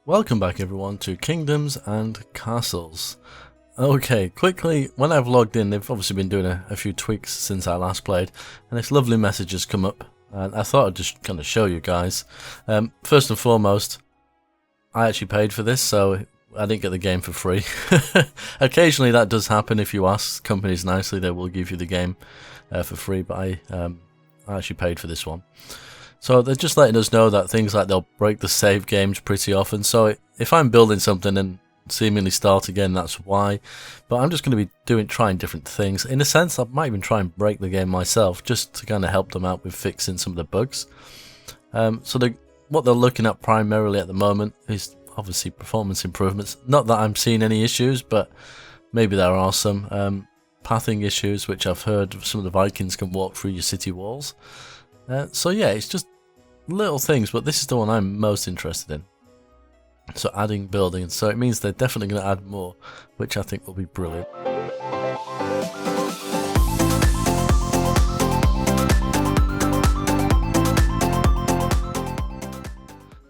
Welcome back everyone to Kingdoms and Castles. Okay, quickly, when I've logged in, they've obviously been doing a few tweaks since I last played, and this lovely message has come up, and I thought I'd just kind of show you guys. First and foremost, I actually paid for this, so I didn't get the game for free. Occasionally that does happen. If you ask companies nicely, they will give you the game for free, but I actually paid for this one. So they're just letting us know that things like they'll break the save games pretty often. So if I'm building something and seemingly start again, that's why. But I'm just going to be trying different things. In a sense, I might even try and break the game myself, just to kind of help them out with fixing some of the bugs. What they're looking at primarily at the moment is obviously performance improvements. Not that I'm seeing any issues, but maybe there are some pathing issues, which I've heard some of the Vikings can walk through your city walls. So yeah, it's just little things, but this is the one I'm most interested in. So adding buildings, so it means they're definitely going to add more, which I think will be brilliant.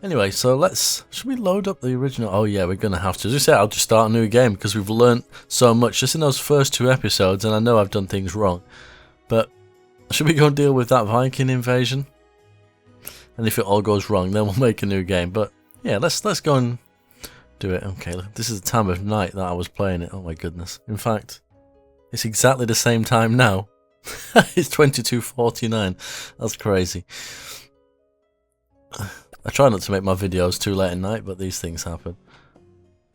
Anyway, so should we load up the original? Oh yeah, we're going to have to. As I said, I'll just start a new game because we've learnt so much just in those first 2 episodes, and I know I've done things wrong. But should we go and deal with that Viking invasion? And if it all goes wrong, then we'll make a new game. But yeah, let's go and do it. Okay, look, this is the time of night that I was playing it. Oh my goodness. In fact, it's exactly the same time now. It's 22:49. That's crazy. I try not to make my videos too late at night, but these things happen.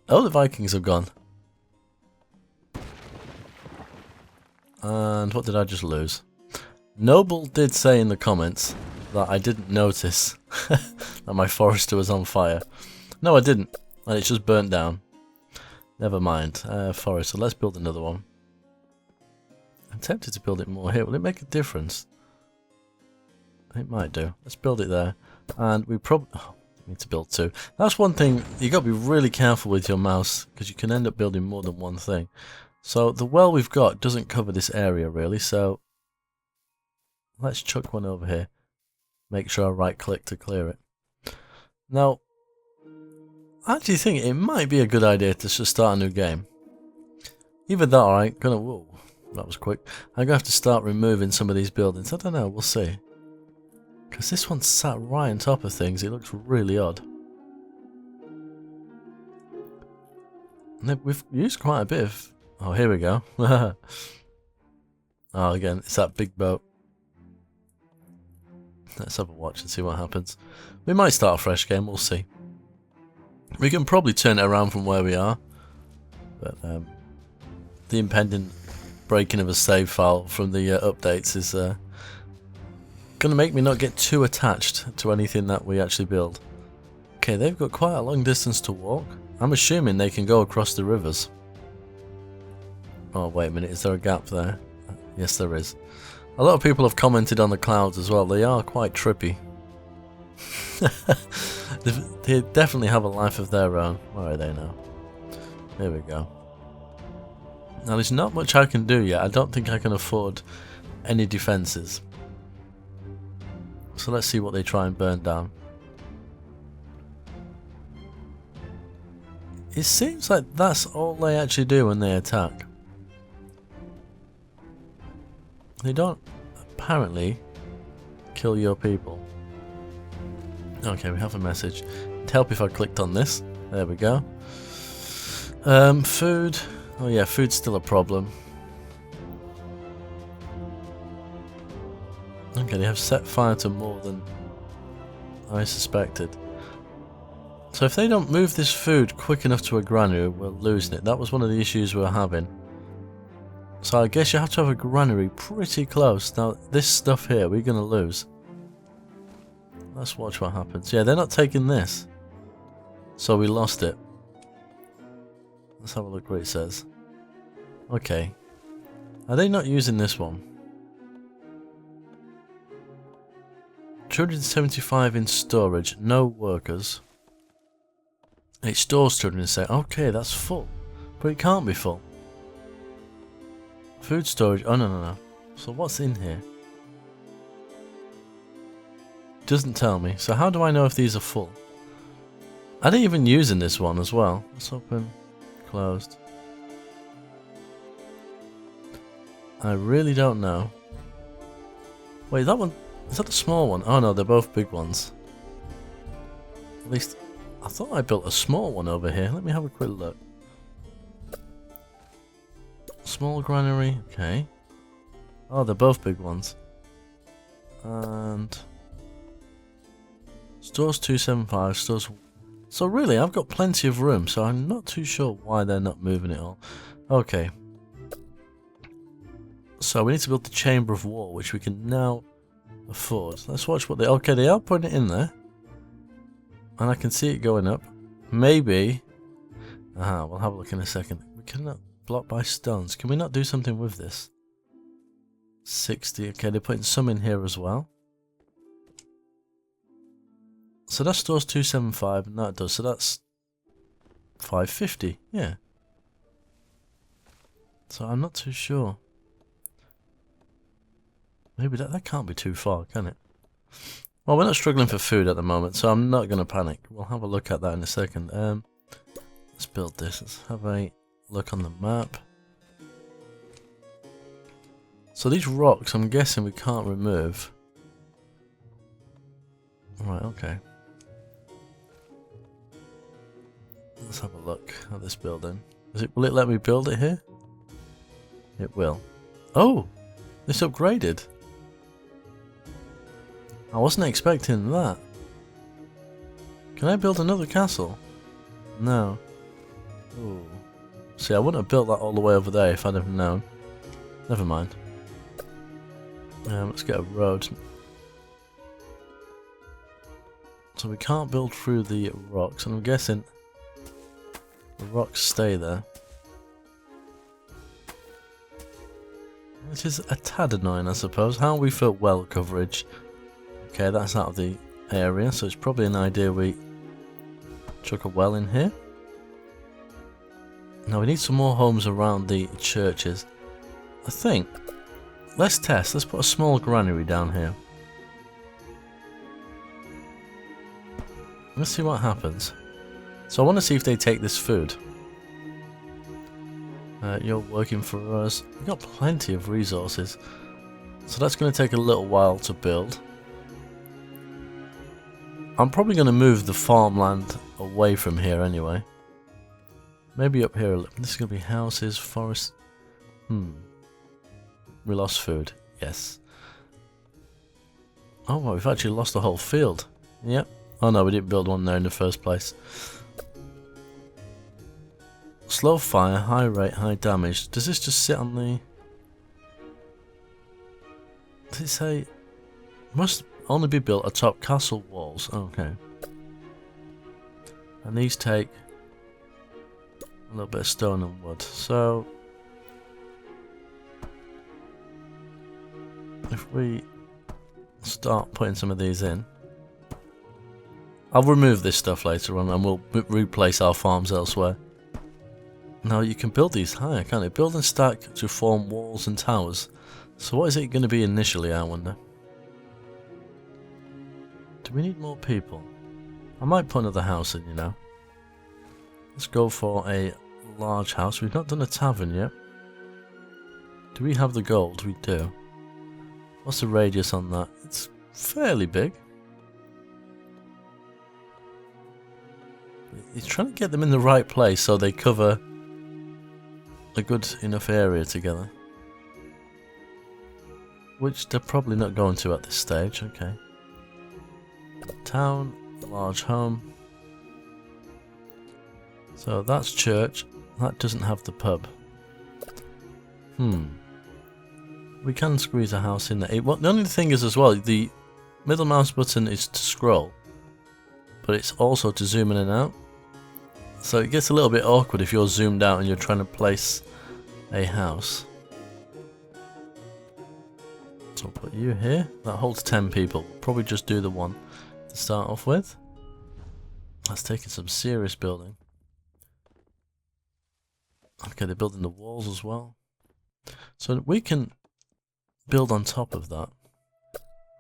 Oh, the Vikings have gone. And what did I just lose? Noble did say in the comments that I didn't notice that my forester was on fire. No, I didn't, and it's just burnt down. Never mind. Forester, let's build another one. I'm tempted to build it more here. Will it make a difference? It might do. Let's build it there. And we probably need to build 2. That's one thing, you got to be really careful with your mouse, because you can end up building more than one thing. So the well we've got doesn't cover this area really, so let's chuck one over here. Make sure I right click to clear it. Now, I actually think it might be a good idea to just start a new game. Either that or I'm gonna, whoa, that was quick. I'm gonna have to start removing some of these buildings. I don't know, we'll see. Because this one's sat right on top of things, it looks really odd. And we've used quite a bit of, oh here we go. Oh again, it's that big boat. Let's have a watch and see what happens. We might start a fresh game, we'll see. We can probably turn it around from where we are. But the impending breaking of a save file from the updates is going to make me not get too attached to anything that we actually build. Okay, they've got quite a long distance to walk. I'm assuming they can go across the rivers. Oh, wait a minute, is there a gap there? Yes, there is. A lot of people have commented on the clouds as well. They are quite trippy. They definitely have a life of their own. Where are they now? There we go. Now there's not much I can do yet. I don't think I can afford any defences. So let's see what they try and burn down. It seems like that's all they actually do when they attack. They don't apparently kill your people. Okay, we have a message. It'd help if I clicked on this. There we go. Food. Oh yeah, food's still a problem. Okay, they have set fire to more than I suspected. So if they don't move this food quick enough to a granary, we're losing it. That was one of the issues we're having. So I guess you have to have a granary pretty close. Now this stuff here we're going to lose. Let's watch what happens. Yeah, they're not taking this. So we lost it. Let's have a look what it says. Okay. Are they not using this one? 275 in storage. No workers. It stores 270. Okay, that's full. But it can't be full. Food storage. Oh, no. So what's in here? Doesn't tell me. So how do I know if these are full? I didn't even use in this one as well. Let's open, closed. I really don't know. Wait, that one, is that the small one? Oh no, they're both big ones. At least, I thought I built a small one over here. Let me have a quick look. Small granary, okay. Oh, they're both big ones. And stores 275, stores. So really, I've got plenty of room, so I'm not too sure why they're not moving it all. Okay. So we need to build the chamber of war, which we can now afford. Let's watch what they... Okay, they are putting it in there. And I can see it going up. Maybe... Aha, we'll have a look in a second. We cannot block by stones. Can we not do something with this? 60. Okay, they're putting some in here as well. So that stores 275, and that does. So that's 550. Yeah. So I'm not too sure. Maybe that can't be too far, can it? Well, we're not struggling for food at the moment, so I'm not going to panic. We'll have a look at that in a second. Let's build this. Let's have a look on the map. So these rocks, I'm guessing we can't remove. Right, okay. Let's have a look at this building. Will it let me build it here? It will. Oh! It's upgraded. I wasn't expecting that. Can I build another castle? No. Ooh. See, I wouldn't have built that all the way over there if I'd have known. Never mind. Let's get a road. So we can't build through the rocks, and I'm guessing the rocks stay there. Which is a tad annoying, I suppose. How are we for well coverage? Okay, that's out of the area, so it's probably an idea we chuck a well in here. Now we need some more homes around the churches. I think, let's test, let's put a small granary down here. Let's see what happens. So I want to see if they take this food. You're working for us. We've got plenty of resources. So that's going to take a little while to build. I'm probably going to move the farmland away from here anyway. Maybe up here. This is going to be houses, forest. We lost food. Yes. Oh, well, we've actually lost the whole field. Yep. Oh no, we didn't build one there in the first place. Slow fire, high rate, high damage. Does this just sit on the... Does it say... Must only be built atop castle walls. Okay. And these take a little bit of stone and wood. So... if we start putting some of these in... I'll remove this stuff later on and we'll replace our farms elsewhere. Now you can build these higher, can't you? Build and stack to form walls and towers. So what is it going to be initially, I wonder? Do we need more people? I might put another house in, you know. Let's go for a large house. We've not done a tavern yet. Do we have the gold? We do. What's the radius on that? It's fairly big. He's trying to get them in the right place so they cover a good enough area together. Which they're probably not going to at this stage, okay. Town, large home. So that's church. That doesn't have the pub. We can squeeze a house in there. The only thing is as well, the middle mouse button is to scroll. But it's also to zoom in and out. So it gets a little bit awkward if you're zoomed out and you're trying to place a house. So I'll put you here. That holds 10 people. We'll probably just do the one to start off with. That's taking some serious building. Okay, they're building the walls as well. So we can build on top of that.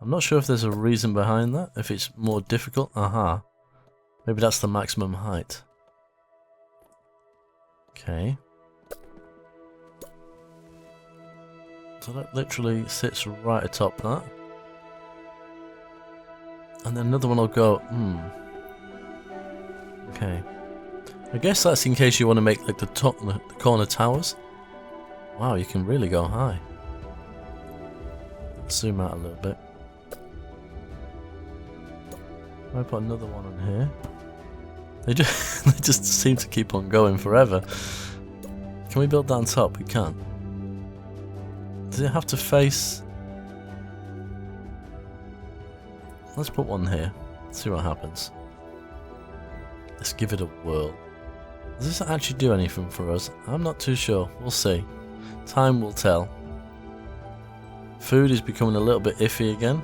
I'm not sure if there's a reason behind that. If it's more difficult. Aha. Maybe that's the maximum height. Okay. So that literally sits right atop that. And then another one will go, Okay. I guess that's in case you want to make like the corner towers. Wow, you can really go high. Let's zoom out a little bit. I put another one on here. They just they just seem to keep on going forever. Can we build that on top? We can't. Does it have to face? Let's put one here. See what happens. Let's give it a whirl. Does this actually do anything for us? I'm not too sure. We'll see. Time will tell. Food is becoming a little bit iffy again.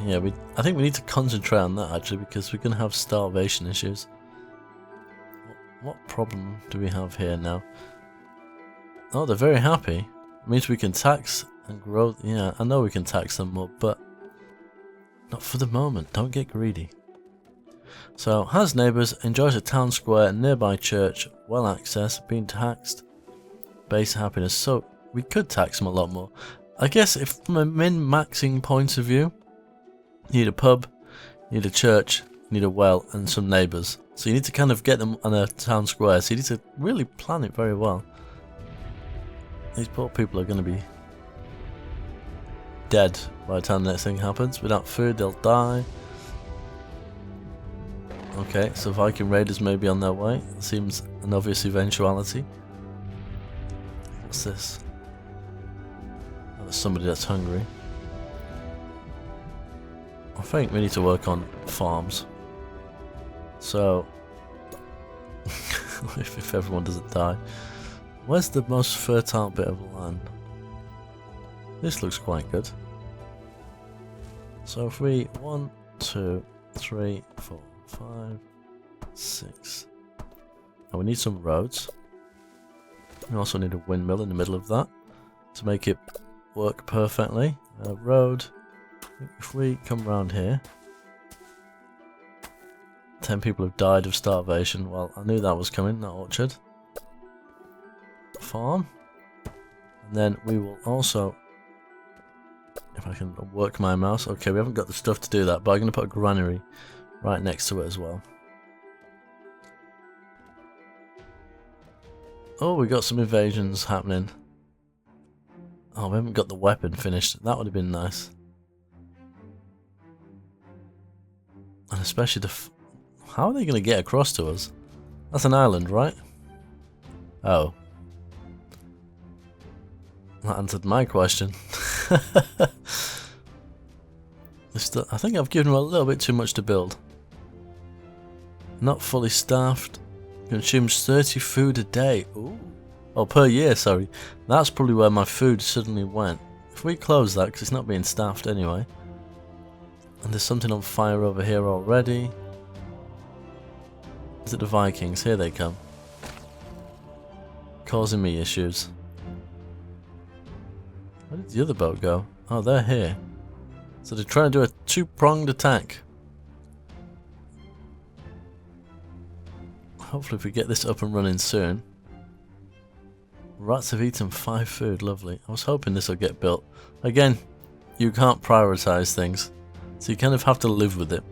Yeah, I think we need to concentrate on that actually, because we're going to have starvation issues. What problem do we have here now? Oh, they're very happy. It means we can tax and grow. Yeah, I know we can tax them more, but not for the moment. Don't get greedy. So, has neighbours, enjoys a town square, nearby church, well accessed, being taxed, base happiness. So, we could tax them a lot more. I guess if from a min-maxing point of view, you need a pub, you need a church, you need a well, and some neighbours. So you need to kind of get them on a town square, so you need to really plan it very well. These poor people are going to be dead by the time the next thing happens. Without food, they'll die. Okay, so Viking raiders may be on their way. Seems an obvious eventuality. What's this? Oh, there's somebody that's hungry. I think we need to work on farms. So, if everyone doesn't die. Where's the most fertile bit of land? This looks quite good. So if we 1, 2, 3, 4, 5, 6. And we need some roads. We also need a windmill in the middle of that to make it work perfectly. A road. If we come around here, 10 people have died of starvation. Well, I knew that was coming, that orchard. Farm. And then we will also, if I can work my mouse. Okay, we haven't got the stuff to do that, but I'm going to put a granary right next to it as well. Oh, we got some invasions happening. Oh, we haven't got the weapon finished. That would have been nice. And especially how are they going to get across to us? That's an island, right? Oh. That answered my question. I think I've given them a little bit too much to build. Not fully staffed. Consumes 30 food a day. Ooh. Oh, per year, sorry. That's probably where my food suddenly went. If we close that, because it's not being staffed anyway. And there's something on fire over here already. Is it the Vikings? Here they come. Causing me issues. Where did the other boat go? Oh, they're here. So they're trying to do a two-pronged attack. Hopefully if we get this up and running soon. Rats have eaten 5 food, lovely. I was hoping this will get built. Again, you can't prioritise things. So you kind of have to live with it.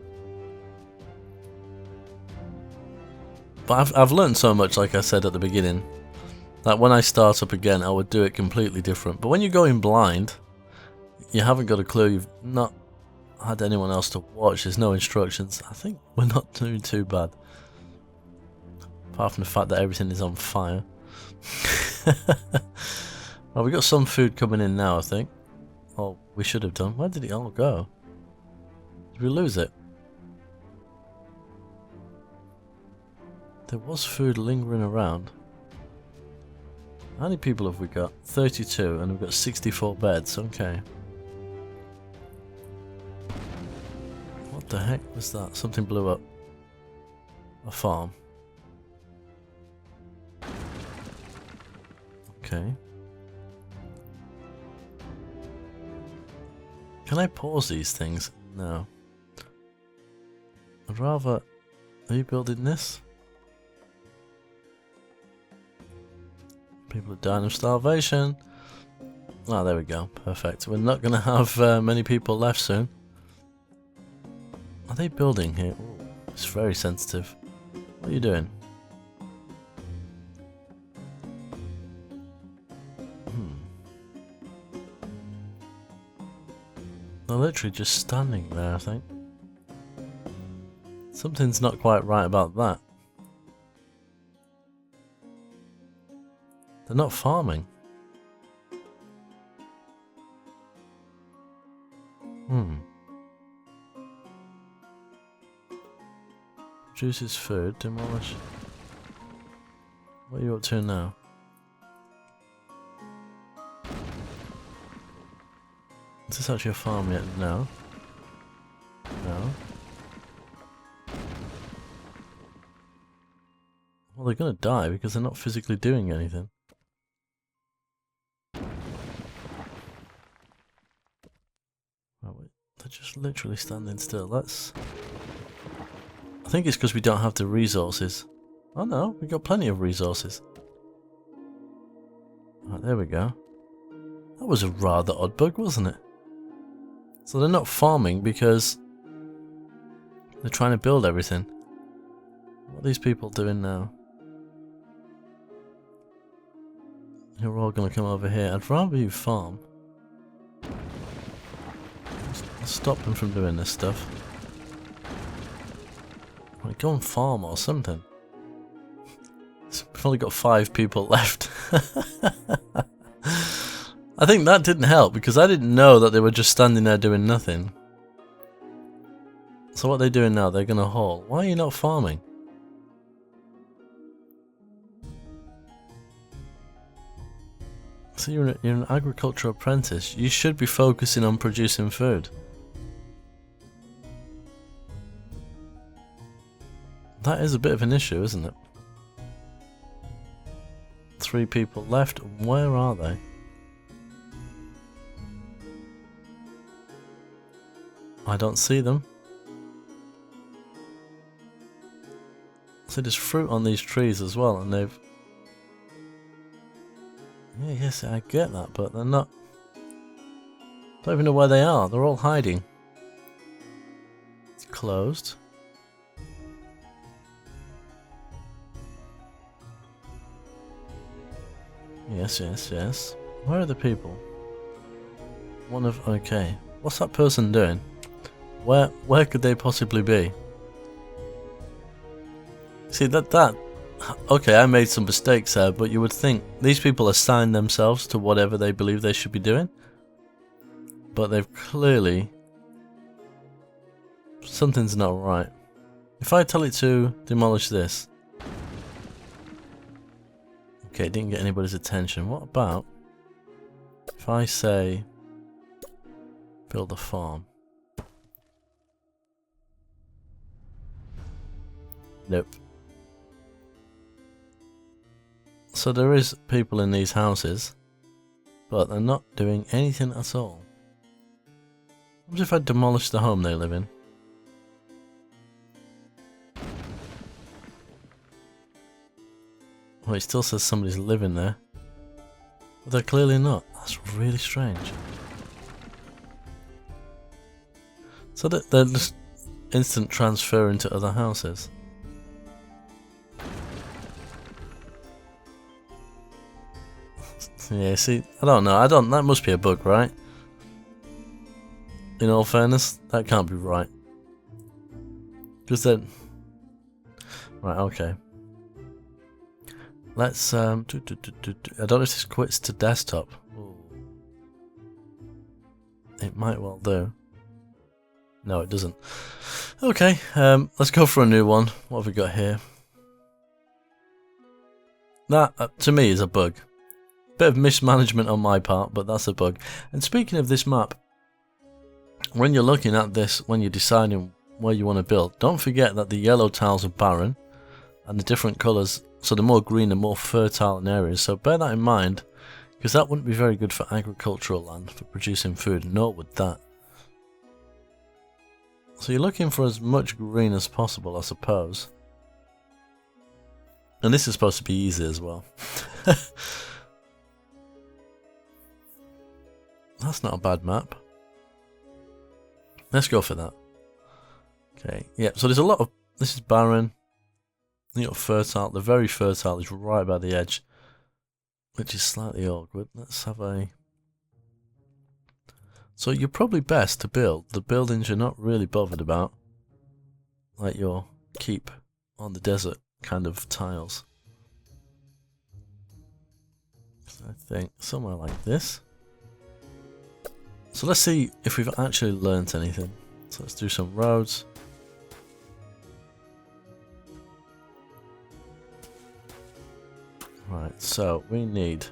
But I've learned so much, like I said at the beginning, that when I start up again, I would do it completely different. But when you go in blind, you haven't got a clue, you've not had anyone else to watch, there's no instructions. I think we're not doing too bad. Apart from the fact that everything is on fire. Well, we got some food coming in now, I think. Oh, we should have done. Where did it all go? Did we lose it? There was food lingering around. How many people have we got? 32, and we've got 64 beds. Okay. What the heck was that? Something blew up. A farm. Okay. Can I pause these things? No. I'd rather... Are you building this? People are dying of starvation. Ah, there we go. Perfect. We're not going to have many people left soon. Are they building here? Ooh, it's very sensitive. What are you doing? They're literally just standing there, I think. Something's not quite right about that. They're not farming. Produces food, demolish. What are you up to now? Is this actually a farm yet? No. No. Well, they're gonna die because they're not physically doing anything. Oh, wait. They're just literally standing still. Let's... I think it's because we don't have the resources. Oh no, we got plenty of resources. Right, there we go. That was a rather odd bug, wasn't it? So they're not farming because they're trying to build everything. What are these people doing now? You're all going to come over here. I'd rather you farm. Let's stop them from doing this stuff. Well, go and farm or something. We've only got 5 people left. I think that didn't help because I didn't know that they were just standing there doing nothing. So what are they doing now? They're going to haul. Why are you not farming? So you're an agricultural apprentice. You should be focusing on producing food. That is a bit of an issue, isn't it? 3 people left. Where are they? I don't see them. So there's fruit on these trees as well, and they've... Yeah, yes, I get that, but they're not... Don't even know where they are. They're all hiding. It's closed. Yes, yes, yes. Where are the people? One of... Okay. What's that person doing? Where could they possibly be? See, that... Okay, I made some mistakes there, but you would think these people assign themselves to whatever they believe they should be doing. But they've clearly... Something's not right. If I tell it to demolish this... Okay, it didn't get anybody's attention. What about if I say build a farm? Nope. So there is people in these houses, but they're not doing anything at all. What if I demolish the home they live in? Well, it still says somebody's living there, but they're clearly not. That's really strange. So they're just instant transfer into other houses. Yeah, see, I don't know. That must be a bug, right? In all fairness, that can't be right. Because then... Right, okay. Let's, I don't know if this quits to desktop. Ooh. It might well do. No, it doesn't. Okay, let's go for a new one. What have we got here? That, to me, is a bug. Bit of mismanagement on my part, but that's a bug. And speaking of this map, when you're looking at this, when you're deciding where you want to build, don't forget that the yellow tiles are barren, and the different colours, so the more green, the more fertile in areas. So bear that in mind, because that wouldn't be very good for agricultural land, for producing food, nor would that. So you're looking for as much green as possible, I suppose. And this is supposed to be easy as well. That's not a bad map. Let's go for that. Okay, yeah, so there's a lot of... This is barren. You got fertile. The very fertile is right by the edge, which is slightly awkward. Let's have a... So you're probably best to build the buildings you're not really bothered about. Like your keep on the desert kind of tiles. I think somewhere like this. So let's see if we've actually learnt anything. So let's do some roads. Right, so we need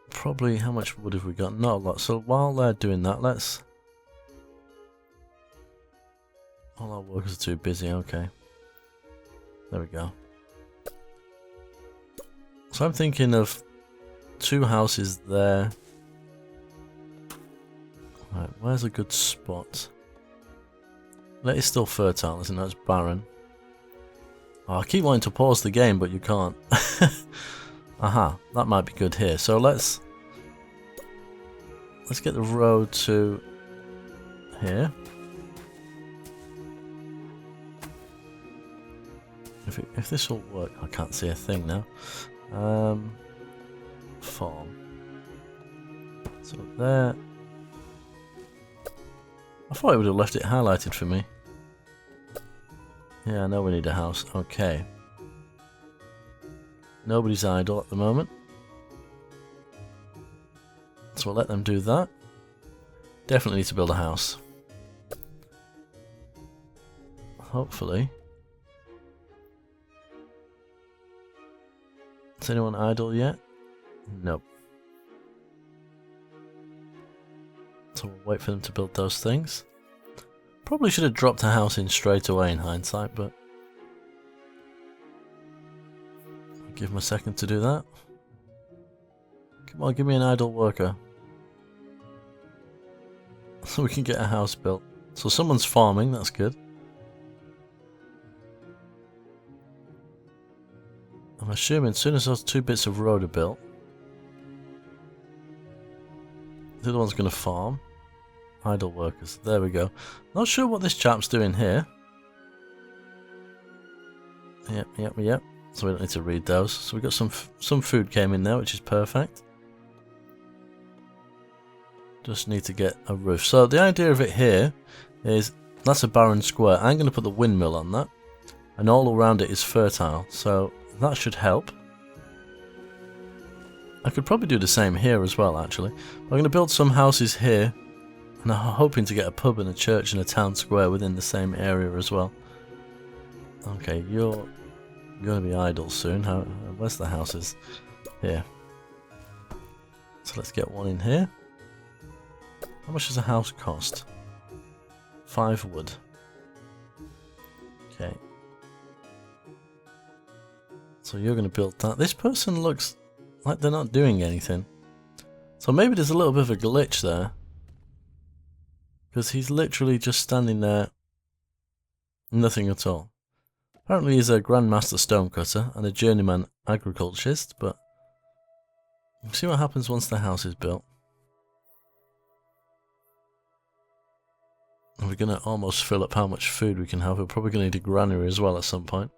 probably, how much wood have we got? Not a lot. So while they're doing that, let's... All our workers are too busy, okay. There we go. So I'm thinking of 2 houses there. Right, where's a good spot? That is still fertile, isn't it? It's barren. Oh, I keep wanting to pause the game, but you can't. Aha, that might be good here. So let's get the road to here. If this will work, I can't see a thing now. Farm. So there. I thought it would have left it highlighted for me. Yeah, I know we need a house. Okay. Nobody's idle at the moment. So we'll let them do that. Definitely need to build a house. Hopefully. Is anyone idle yet? Nope. So we'll wait for them to build those things. Probably should have dropped a house in straight away in hindsight, but I'll give them a second to do that. Come on, give me an idle worker. So we can get a house built. So someone's farming, that's good. I'm assuming as soon as those 2 bits of road are built, the other one's going to farm. Idle workers. There we go. Not sure what this chap's doing here. Yep. So we don't need to read those. So we got some food came in there, which is perfect. Just need to get a roof. So the idea of it here is that's a barren square. I'm going to put the windmill on that, and all around it is fertile. So that should help. I could probably do the same here as well, actually. I'm going to build some houses here, and I'm hoping to get a pub and a church and a town square within the same area as well. Okay, you're going to be idle soon. Where's the houses? Here. So let's get one in here. How much does a house cost? 5 wood. Okay. So you're going to build that. This person looks like they're not doing anything. So maybe there's a little bit of a glitch there. Because he's literally just standing there. Nothing at all. Apparently he's a Grandmaster Stonecutter and a Journeyman Agriculturist, but we'll see what happens once the house is built. And we're going to almost fill up how much food we can have. We're probably going to need a granary as well at some point.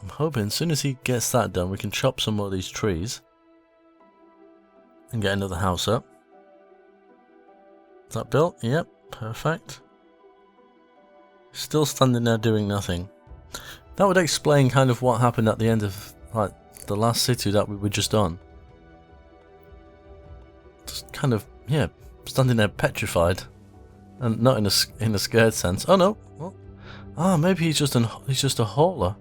I'm hoping as soon as he gets that done, we can chop some more of these trees and get another house up. Is that built? Yep, perfect. Still standing there doing nothing. That would explain kind of what happened at the end of like the last city that we were just on. Just kind of, yeah, standing there petrified, and not in a scared sense. Oh no, what? Ah, maybe he's just a hauler.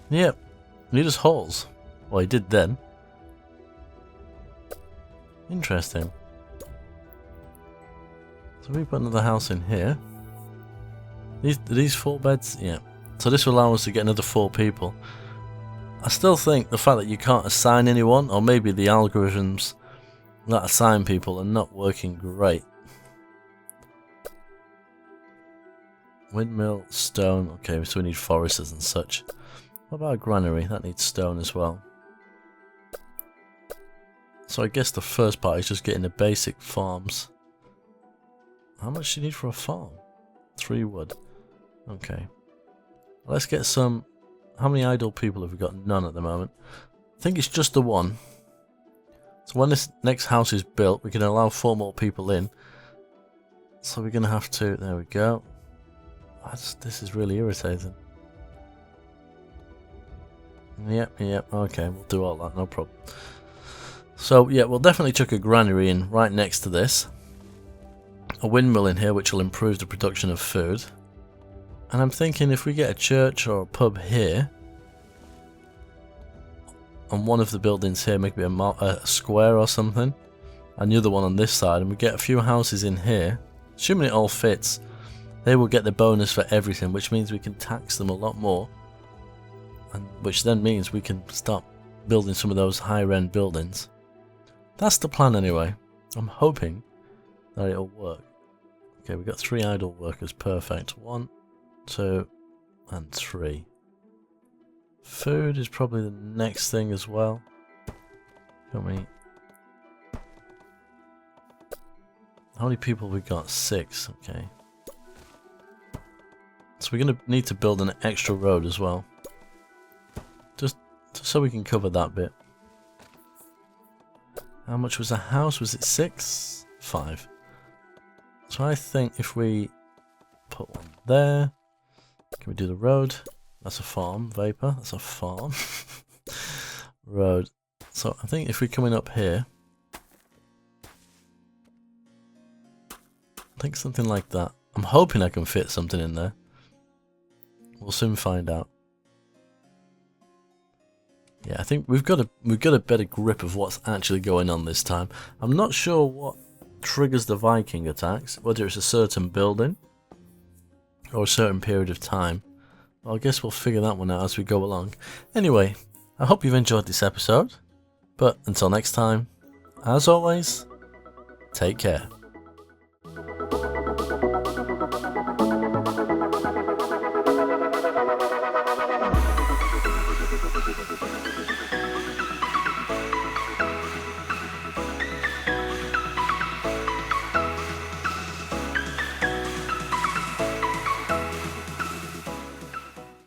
Yep, he just hauls. Well, he did then. Interesting. So we put another house in here. These 4 beds? Yeah. So this will allow us to get another 4 people. I still think the fact that you can't assign anyone, or maybe the algorithms that assign people are not working great. Windmill, stone, okay, so we need foresters and such. What about a granary? That needs stone as well. So I guess the first part is just getting the basic farms. How much do you need for a farm? 3 wood. Okay. Let's get some... How many idle people have we got? None at the moment. I think it's just the one. So when this next house is built, we can allow 4 more people in. So we're going to have to... There we go. This is really irritating. Yep, okay, we'll do all that, no problem. So, yeah, we'll definitely chuck a granary in right next to this. A windmill in here, which will improve the production of food. And I'm thinking if we get a church or a pub here, on one of the buildings here, maybe a square or something, and the other one on this side, and we get a few houses in here, assuming it all fits, they will get the bonus for everything, which means we can tax them a lot more, and which then means we can start building some of those higher end buildings. That's the plan anyway. I'm hoping that it'll work. Okay, we've got 3 idle workers, perfect. 1, 2, and 3. Food is probably the next thing as well. How many people we got? 6, okay. So we're going to need to build an extra road as well. Just so we can cover that bit. How much was a house? Was it 6? 5. So I think if we put one there, can we do the road? That's a farm. Vapor, that's a farm. Road. So I think if we're coming up here, I think something like that. I'm hoping I can fit something in there. We'll soon find out. Yeah, I think we've got a better grip of what's actually going on this time. I'm not sure what triggers the Viking attacks, whether it's a certain building or a certain period of time. But I guess we'll figure that one out as we go along. Anyway, I hope you've enjoyed this episode. But until next time, as always, take care.